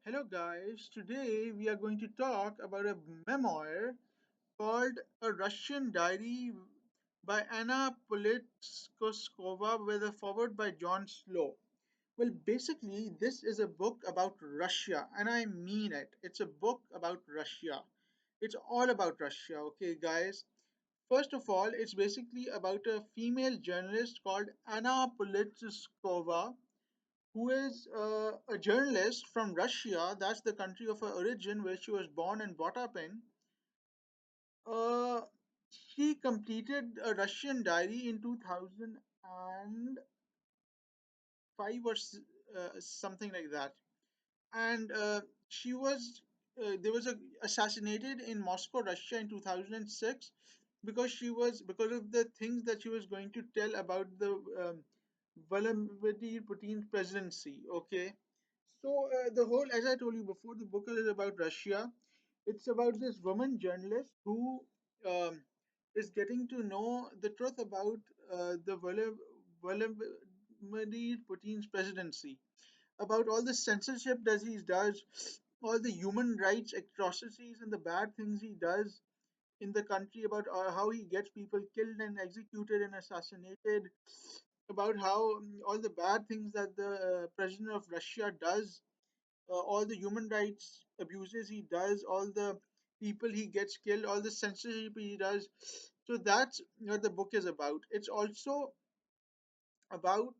Hello, guys. Today we are going to talk about a memoir called A Russian Diary by Anna Politkovskaya with a foreword by John Slow. Well, basically, this is a book about Russia, and I mean it. It's a book about Russia. It's all about Russia, okay, guys? First of all, it's basically about a female journalist called Anna Politkovskaya who is a journalist from Russia. That's the country of her origin, where she was born and brought up in. Uh, she completed a Russian diary in 2005 or something like that. And she was there was a assassinated in Moscow, Russia in 2006 because of the things that she was going to tell about the Vladimir Putin's presidency. Okay, so the whole, as I told you before, the book is about Russia. It's about this woman journalist who um, is getting to know the truth about the Vladimir Putin's presidency, about all the censorship that he does, all the human rights atrocities and the bad things he does in the country, about how he gets people killed and executed and assassinated, about how all the bad things that the president of Russia does, all the human rights abuses he does, all the people he gets killed, all the censorship he does. So that's what the book is about. It's also about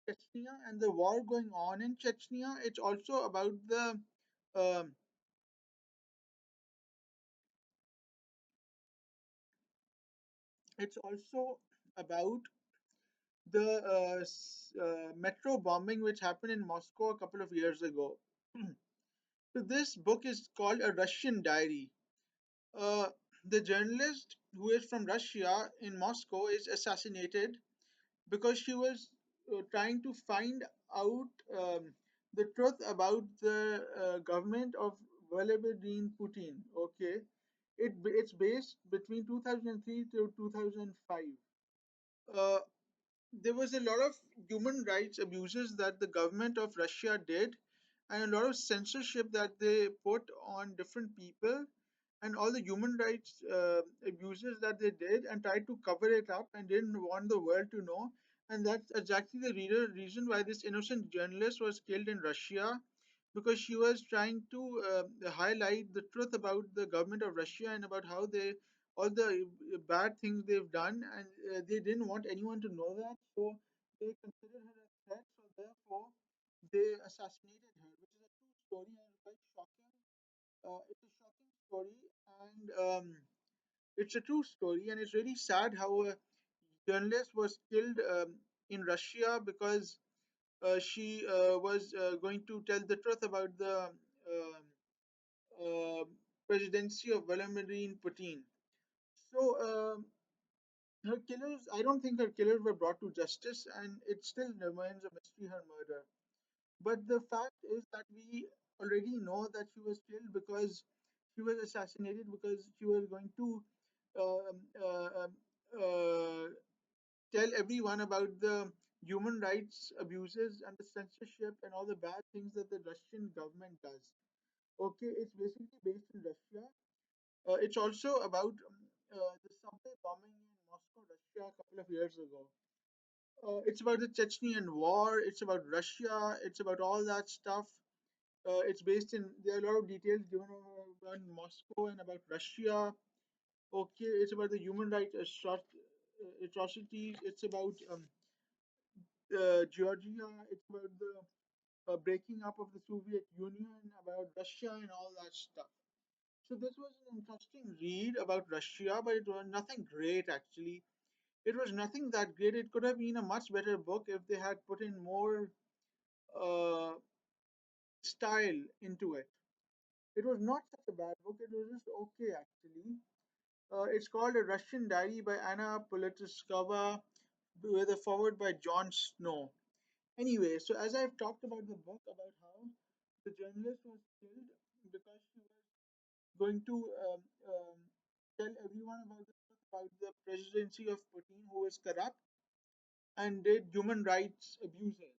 Chechnya and the war going on in Chechnya. It's also about the um, it's also about the metro bombing which happened in Moscow a couple of years ago. So this book is called A Russian Diary. Uh, the journalist who is from Russia in Moscow is assassinated because she was trying to find out the truth about the government of Vladimir Putin. Okay, it's based between 2003 to 2005. Uh, there was a lot of human rights abuses that the government of Russia did, and a lot of censorship that they put on different people, and all the human rights abuses that they did, and tried to cover it up and didn't want the world to know. And that's exactly the reason why this innocent journalist was killed in Russia, because she was trying to highlight the truth about the government of Russia and about how they all the bad things they've done, and they didn't want anyone to know that, so they considered her a threat. So therefore, they assassinated her, which is a true story and quite shocking. It's a shocking story, and it's a true story, and it's really sad how a journalist was killed in Russia because she was going to tell the truth about the um uh, presidency of Vladimir Putin. So her killers, I don't think her killers were brought to justice, and it still remains a mystery, her murder. But the fact is that we already know that she was killed because she was assassinated because she was going to um, uh, um, uh, tell everyone about the human rights abuses and the censorship and all the bad things that the Russian government does. Okay, it's basically based in Russia. It's also about the subway bombing in Moscow, Russia, a couple of years ago. It's about the Chechnyan war. It's about Russia. It's about all that stuff. It's based in. There are a lot of details given about Moscow and about Russia. Okay, it's about the human rights atrocities. It's about Georgia. It's about the breaking up of the Soviet Union, about Russia, and all that stuff. So this was an interesting read about Russia, but it was nothing great actually. It was nothing that great. It could have been a much better book if they had put in more uh, style into it. It was not such a bad book. It was just okay actually. It's called A Russian Diary by Anna Politkovskaya with a foreword by John Snow. Anyway, so as I've talked about the book, about how the journalist was killed because she was going to tell everyone about the truth about the presidency of Putin, who is corrupt and did human rights abuses.